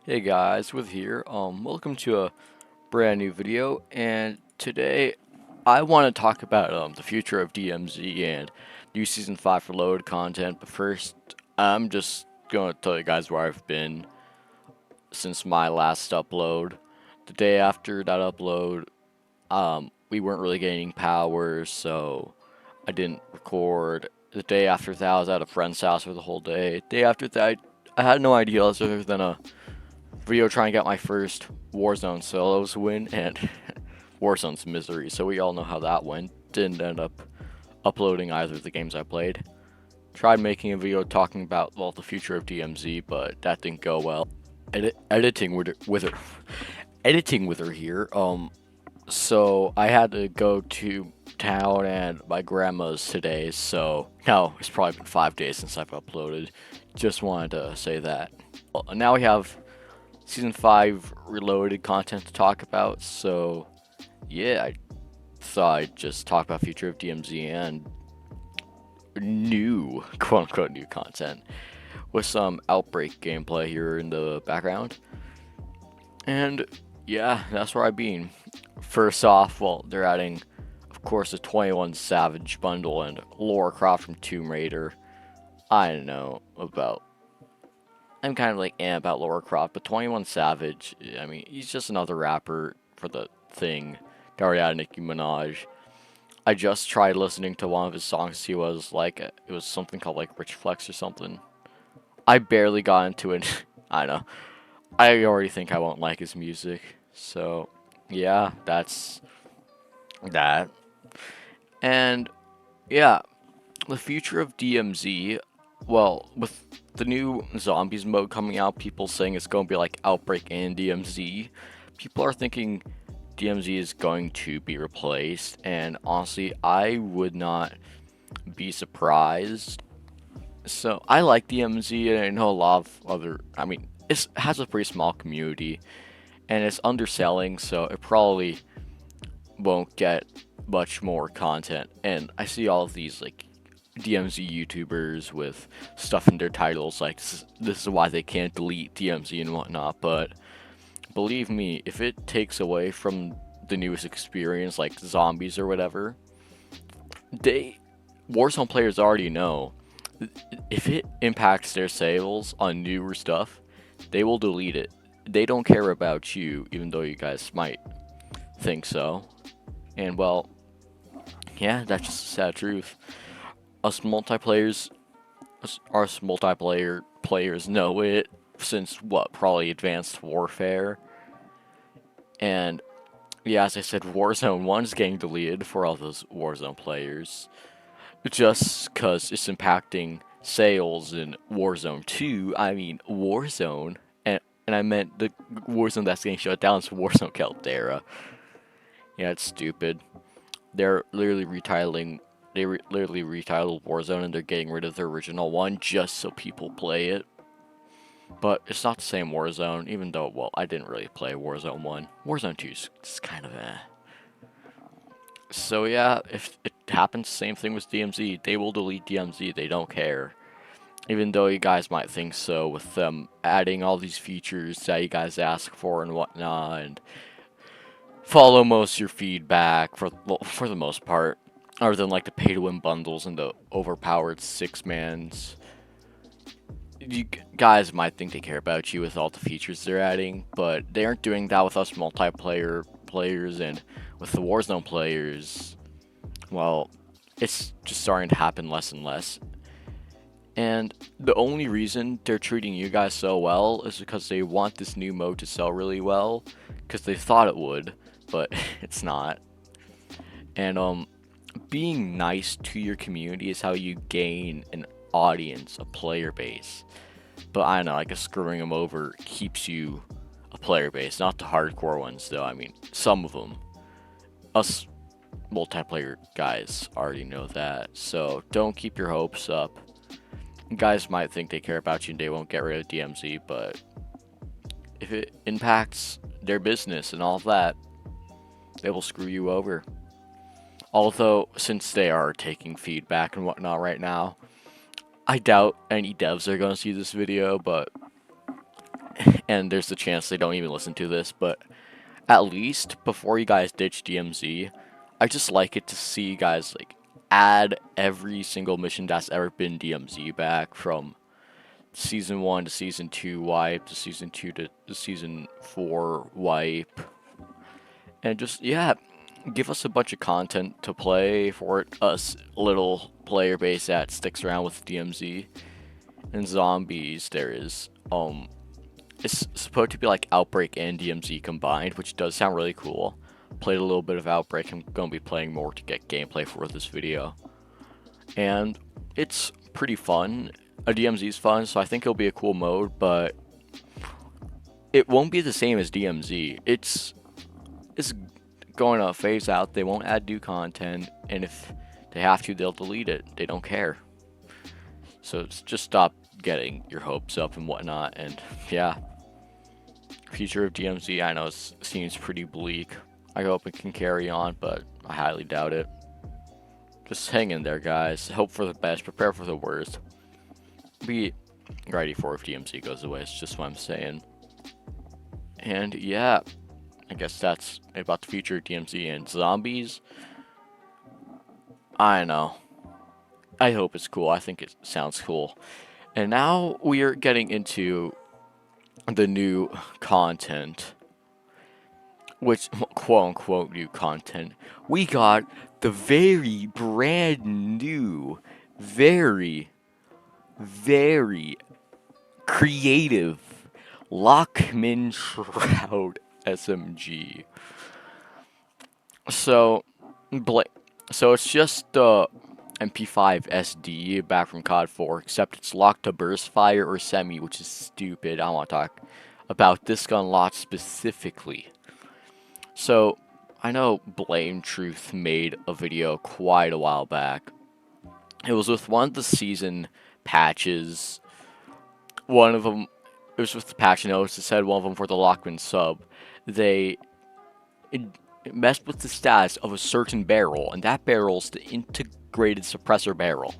Hey guys, with here. Welcome to a brand new video, and today I want to talk about the future of DMZ and new season 5 Reloaded content. But first, I'm just gonna tell you guys where I've been since my last upload. The day after that upload, we weren't really gaining power, so I didn't record. The day after that, I was at a friend's house for the whole day. Day after that, I had no idea other than a video trying to get my first Warzone solos win and Warzone's misery. So we all know how that went. Didn't end up uploading either of the games I played. Tried making a video talking about the future of DMZ, but that didn't go well. Editing editing with her here. So I had to go to town and my grandma's today. So now it's probably been 5 days since I've uploaded. Just wanted to say that. Well, now we have Season 5 Reloaded content to talk about, so yeah, I thought I'd just talk about future of DMZ and new, quote-unquote, new content with some Outbreak gameplay here in the background. And yeah, that's where I've been. First off, well, they're adding, of course, a 21 Savage bundle and Lara Croft from Tomb Raider. I don't know about I'm kind of like about Lara Croft, but 21 Savage, I mean, he's just another rapper for the thing. They already had Nicki Minaj. I just tried listening to one of his songs. He was like, it was something called like Rich Flex or something. I barely got into it. I know. I already think I won't like his music. So, yeah, that's that. And yeah, the future of DMZ, well, with the new zombies mode coming out, people saying it's going to be like Outbreak and DMZ, people are thinking DMZ is going to be replaced, and honestly, I would not be surprised. So, I like DMZ, and I know a lot of other, I mean, it has a pretty small community, and it's underselling, so it probably won't get much more content. And I see all of these like DMZ YouTubers with stuff in their titles like this is why they can't delete DMZ and whatnot. But believe me, if it takes away from the newest experience like zombies or whatever, they Warzone players already know if it impacts their sales on newer stuff, they will delete it. They don't care about you, even though you guys might think so. And well, yeah, that's just a sad truth. Us multiplayers, us multiplayer players know it since what, probably Advanced Warfare. And yeah, as I said, Warzone 1 is getting deleted for all those Warzone players. Just because it's impacting sales in Warzone 2. I mean, Warzone, and I meant the Warzone that's getting shut down is Warzone Caldera. Yeah, it's stupid. They're literally retitling. Literally retitled Warzone, and they're getting rid of the original one just so people play it. But it's not the same Warzone, even though, well, I didn't really play Warzone 1. Warzone 2 is just kind of eh. So yeah, if it happens, same thing with DMZ. They will delete DMZ, they don't care. Even though you guys might think so, with them adding all these features that you guys ask for and whatnot, and follow most of your feedback for the most part, other than like the pay to win bundles and the overpowered six mans. You guys might think they care about you with all the features they're adding, but they aren't doing that with us multiplayer players, and with the Warzone players, well, it's just starting to happen less and less. And the only reason they're treating you guys so well is because they want this new mode to sell really well, because they thought it would, but it's not. And being nice to your community is how you gain an audience, a player base. But I don't know, I guess screwing them over keeps you a player base, not the hardcore ones though. I mean, some of them. Us multiplayer guys already know that, so don't keep your hopes up. Guys might think they care about you and they won't get rid of DMZ, but if it impacts their business and all of that, they will screw you over. Although, since they are taking feedback and whatnot right now, I doubt any devs are going to see this video, but and there's a chance they don't even listen to this, but at least before you guys ditch DMZ, I just like it to see you guys like add every single mission that's ever been DMZ back from season 1 to season 2 wipe to season 2 to season 4 wipe, and just yeah, give us a bunch of content to play for us little player base that sticks around with DMZ. And zombies, there is it's supposed to be like Outbreak and DMZ combined, which does sound really cool. Played a little bit of Outbreak. I'm gonna be playing more to get gameplay for this video, and it's pretty fun. A DMZ is fun, so I think it'll be a cool mode, but it won't be the same as DMZ. It's going to phase out. They won't add new content, and if they have to, they'll delete it. They don't care. So just stop getting your hopes up and whatnot. And yeah, future of DMZ, I know it seems pretty bleak. I hope it can carry on, but I highly doubt it. Just hang in there, guys. Hope for the best. Prepare for the worst. Be ready for if DMZ goes away. It's just what I'm saying. And yeah, I guess that's about the future of DMZ and zombies. I know. I hope it's cool. I think it sounds cool. And now we are getting into the new content, which, quote unquote, new content. We got the very brand new, very creative Lockman Shroud SMG. So it's just the MP5 SD back from COD 4, except it's locked to burst fire or semi, which is stupid. I want to talk about this gun lot specifically. So I know Blame Truth made a video quite a while back. It was with one of the season patches. One of them, it was with the patch notes. It said one of them for the Lockman sub. It messed with the status of a certain barrel, and that barrel's the integrated suppressor barrel,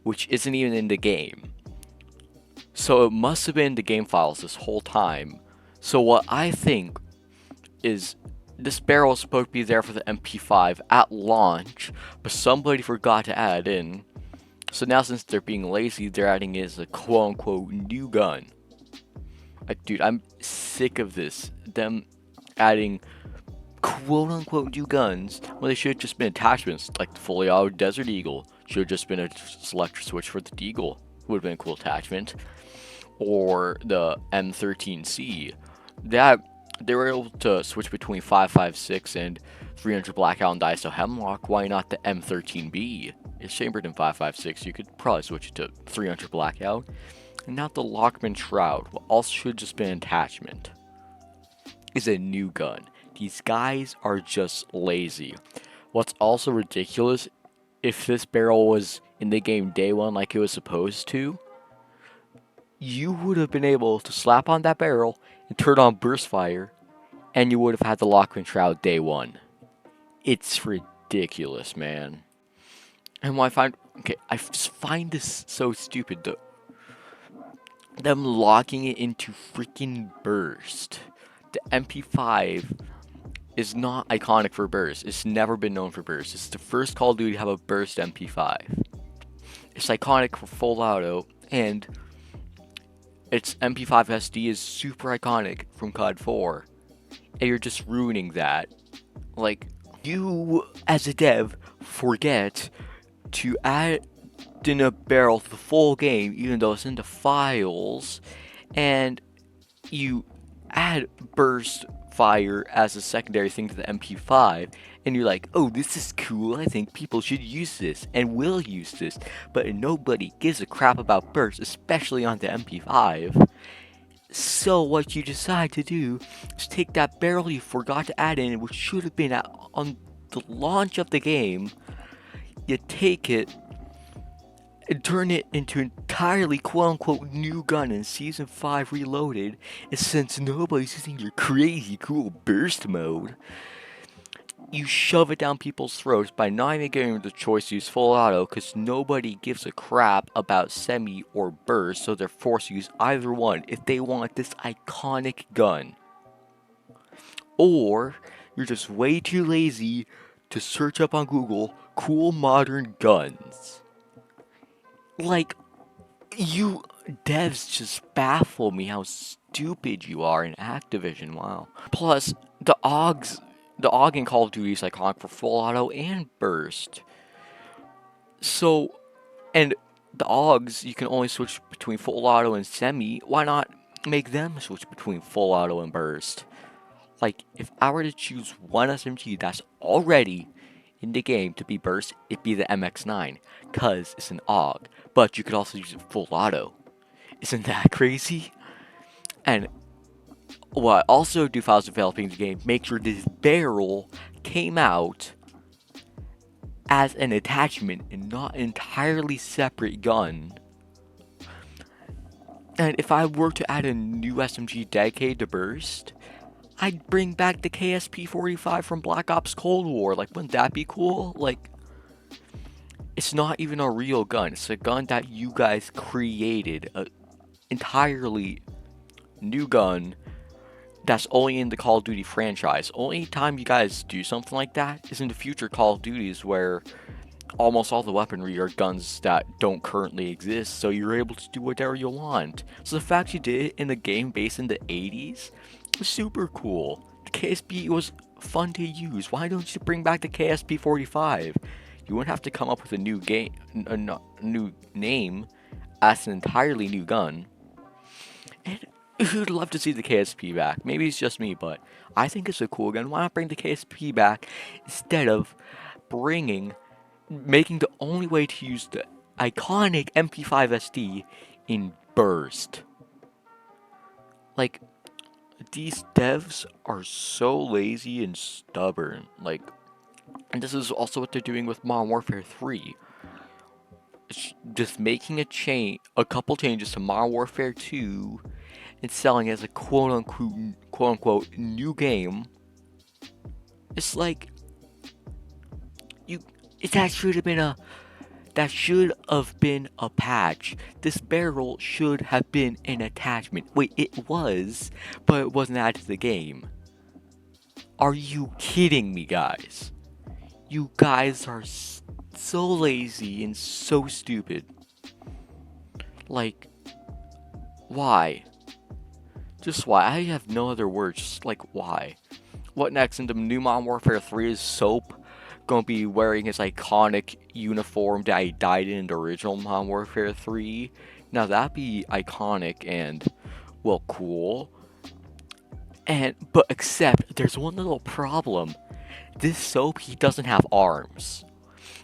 which isn't even in the game. So it must have been in the game files this whole time. So what I think is this barrel is supposed to be there for the MP5 at launch, but somebody forgot to add it in. So now since they're being lazy, they're adding it as a quote-unquote new gun. Like, dude, I'm sick of this. Them adding quote-unquote new guns when they should have just been attachments, like the fully auto Desert Eagle. Should have just been a selector switch for the Deagle. Would have been a cool attachment. Or the M13C. That they were able to switch between 5.56 and 300 Blackout and Diasto Hemlock. Why not the M13B? It's chambered in 5.56. You could probably switch it to 300 Blackout. And now the Lockman Shroud, what also should have just been an attachment, is a new gun. These guys are just lazy. What's also ridiculous, if this barrel was in the game day one like it was supposed to, you would have been able to slap on that barrel and turn on burst fire, and you would have had the Lockman Shroud day one. It's ridiculous, man. And what I just find this so stupid. Them locking it into freaking burst. The MP5 is not iconic for burst. It's never been known for burst. It's the first Call of Duty to have a burst MP5. It's iconic for full auto, and its MP5 SD is super iconic from COD 4. And you're just ruining that. Like, you as a dev forget to add in a barrel to the full game, even though it's in the files, and you add burst fire as a secondary thing to the MP5, and you're like, oh, this is cool, I think people should use this, and will use this, but nobody gives a crap about burst, especially on the MP5. So what you decide to do is take that barrel you forgot to add in, which should have been on the launch of the game, you take it and turn it into an entirely quote-unquote new gun in Season 5 Reloaded, and since nobody's using your crazy cool burst mode, you shove it down people's throats by not even giving them the choice to use full auto because nobody gives a crap about semi or burst, so they're forced to use either one if they want this iconic gun. Or you're just way too lazy to search up on Google cool modern guns. Like, you devs just baffle me how stupid you are in Activision, wow. Plus, the AUG in Call of Duty is iconic for full auto and burst. So, and the AUGs, you can only switch between full auto and semi. Why not make them switch between full auto and burst? Like, if I were to choose one SMG that's already in the game to be burst, it'd be the MX9, cause it's an AUG, but you could also use it full auto. Isn't that crazy? And what I also do if I was developing the game, make sure this barrel came out as an attachment and not an entirely separate gun. And if I were to add a new SMG dedicated to burst, I'd bring back the KSP-45 from Black Ops Cold War. Like, wouldn't that be cool? Like, it's not even a real gun. It's a gun that you guys created. An entirely new gun that's only in the Call of Duty franchise. Only time you guys do something like that is in the future Call of Duties where almost all the weaponry are guns that don't currently exist, so you're able to do whatever you want. So the fact you did it in a game based in the 80s was super cool. The KSP was fun to use. Why don't you bring back the KSP-45? You wouldn't have to come up with a new game, a new name as an entirely new gun. And who'd love to see the KSP back? Maybe it's just me, but I think it's a cool gun. Why not bring the KSP back instead of making the only way to use the iconic MP5 SD in burst? Like, these devs are so lazy and stubborn. Like, and this is also what they're doing with Modern Warfare 3. It's just making a couple changes to Modern Warfare 2 and selling it as a quote unquote new game. It's like, that should have been a patch. This barrel should have been an attachment. Wait, it was, but it wasn't added to the game. Are you kidding me, guys? You guys are so lazy and so stupid. Like, why? Just why? I have no other words. Just like, why? What next? In the new Modern Warfare 3 is Soap gonna be wearing his iconic uniform that he died in the original Modern Warfare 3. Now that'd be iconic and, well, cool. But except there's one little problem. This Soap, he doesn't have arms.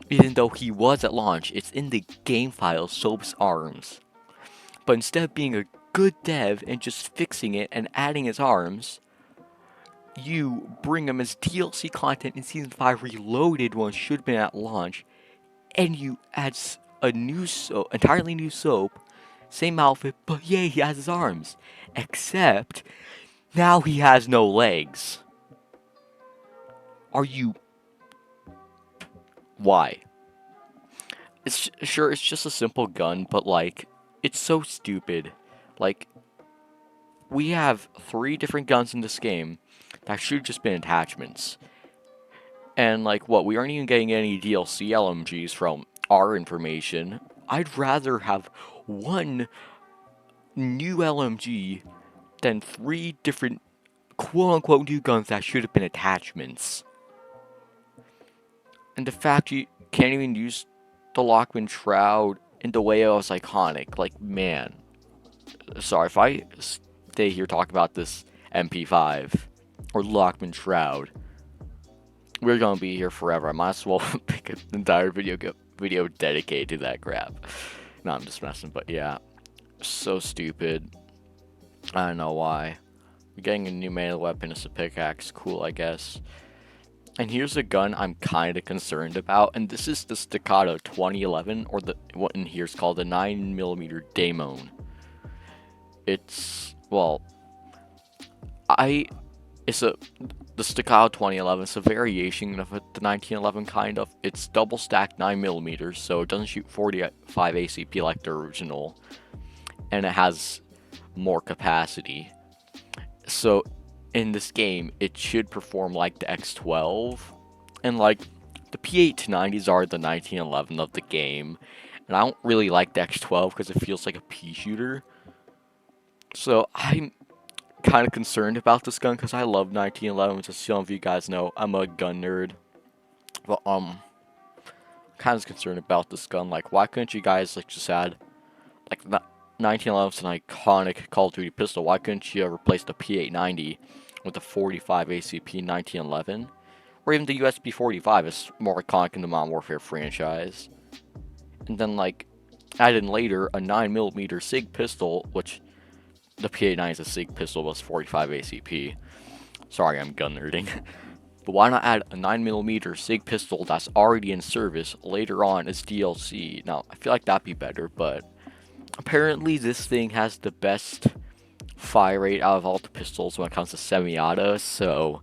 Even though he was at launch, it's in the game file, Soap's arms. But instead of being a good dev and just fixing it and adding his arms, you bring him as DLC content in Season 5 Reloaded when it should have been at launch, and you add a new entirely new Soap, same outfit, but yay, he has his arms. Except, now he has no legs. Why? It's just a simple gun, but like, it's so stupid. Like, we have 3 different guns in this game that should have just been attachments. And like, we aren't even getting any DLC LMGs from our information. I'd rather have one new LMG than 3 different quote-unquote new guns that should have been attachments. And the fact you can't even use the Lockman Shroud in the way it was iconic. Like, man. Sorry, if I stay here talking about this MP5 or Lockman Shroud, we're gonna be here forever. I might as well pick an entire video dedicated to that crap. No, I'm just messing, but yeah. So stupid. I don't know why. We're getting a new melee weapon. It's a pickaxe. Cool, I guess. And here's a gun I'm kind of concerned about, and this is the Staccato 2011, or what in here is called the 9mm Daemon. It's, well, it's a the Staccato 2011 is a variation of the 1911 kind of. It's double stacked 9mm, so it doesn't shoot 45 ACP like the original, and it has more capacity. So in this game, it should perform like the X12, and like the P8-90s are the 1911 of the game, and I don't really like the X12 because it feels like a pea shooter. So I'm kind of concerned about this gun because I love 1911. Just some of you guys know, I'm a gun nerd. But kind of concerned about this gun. Like, why couldn't you guys like just add like 1911 is an iconic Call of Duty pistol? Why couldn't you replace the P890 with the 45 ACP 1911? Or even the USB 45 is more iconic in the Modern Warfare franchise. And then like add in later a 9mm SIG pistol, which the P89 is a SIG pistol, was 45 ACP. Sorry, I'm gun nerding. But why not add a 9mm SIG pistol that's already in service later on as DLC? Now, I feel like that'd be better, but apparently this thing has the best fire rate out of all the pistols when it comes to semi-auto, so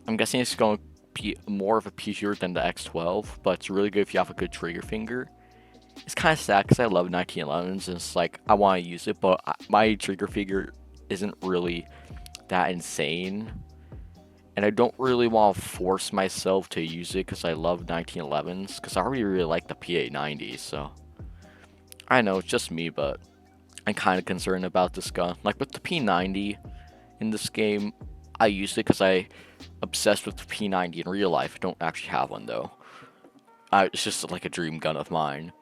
I'm guessing it's going to be more of a pea shooter than the X12, but it's really good if you have a good trigger finger. It's kind of sad because I love 1911s, and it's like, I want to use it, but my trigger figure isn't really that insane. And I don't really want to force myself to use it because I love 1911s, because I already really like the P890, so. I know, it's just me, but I'm kind of concerned about this gun. Like with the P90 in this game, I used it because I obsessed with the P90 in real life. I don't actually have one though. It's just like a dream gun of mine.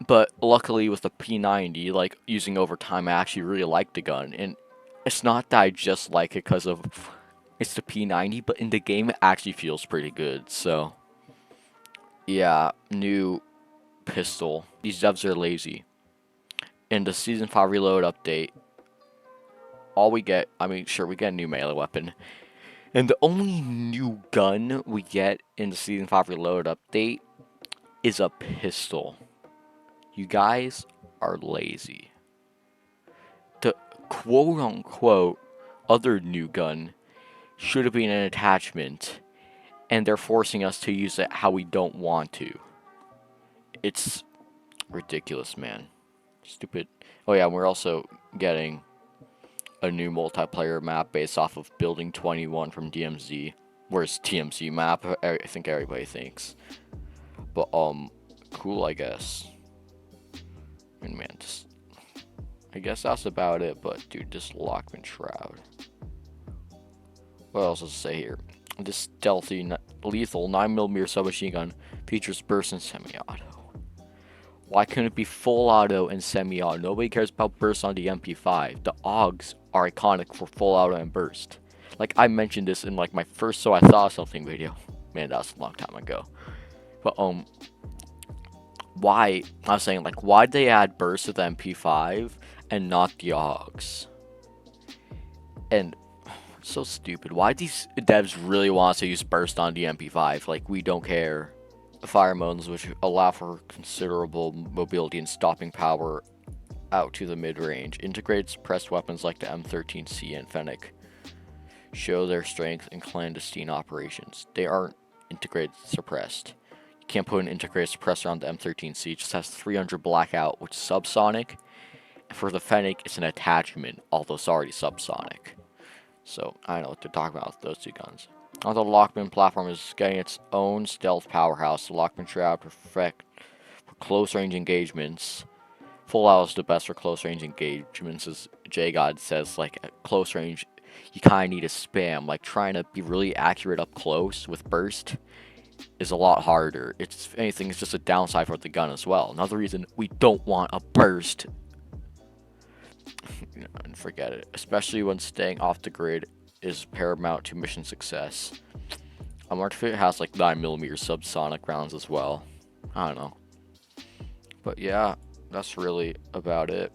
But luckily with the P90, like using over time, I actually really like the gun. And it's not that I just like it because of it's the P90, but in the game it actually feels pretty good. So yeah, new pistol. These devs are lazy. In the Season 5 Reload update, all we get, I mean, sure, we get a new melee weapon. And the only new gun we get in the Season 5 Reload update is a pistol. You guys are lazy. The quote-unquote other new gun should have been an attachment, and they're forcing us to use it how we don't want to. It's ridiculous, man. Stupid. Oh yeah, we're also getting a new multiplayer map based off of Building 21 from DMZ. Where's TMZ map? I think everybody thinks. But cool, I guess. And man, just I guess that's about it. But dude, this Lockman Shroud. What else does it say here? This stealthy, lethal 9mm submachine gun features burst and semi-auto. Why couldn't it be full auto and semi-auto? Nobody cares about burst on the MP5. The AUGs are iconic for full auto and burst. Like, I mentioned this in like my first So I Thought Something video. Man, that was a long time ago. But why? I was saying, like, why'd they add burst to the MP5 and not the AUGs? And so stupid. Why these devs really want us to use burst on the MP5? Like, we don't care. Fire modes, which allow for considerable mobility and stopping power out to the mid-range. Integrated suppressed weapons like the M13C and Fennec show their strength in clandestine operations. They aren't integrated suppressed. You can't put an integrated suppressor on the M13C. It just has 300 blackout, which is subsonic. And for the Fennec, it's an attachment, although it's already subsonic. So, I don't know what they're talking about with those two guns. Although the Lockman platform is getting its own stealth powerhouse, the Lockman Shroud perfect for close-range engagements. Full auto is the best for close-range engagements, as J-God says. Like, at close range, you kind of need to spam. Like, trying to be really accurate up close with burst is a lot harder. It's, if anything, it's just a downside for the gun as well. Another reason we don't want a burst. And forget it. Especially when staying off the grid is paramount to mission success. I wonder if it has like 9mm subsonic rounds as well. I don't know. But yeah, that's really about it.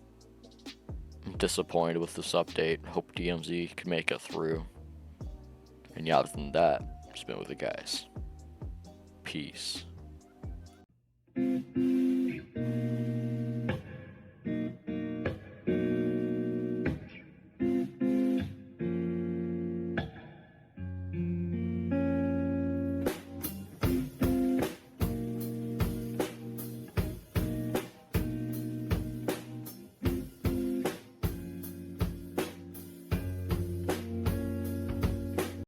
I'm disappointed with this update. Hope DMZ can make it through. And yeah, other than that, just been with the guys. Peace.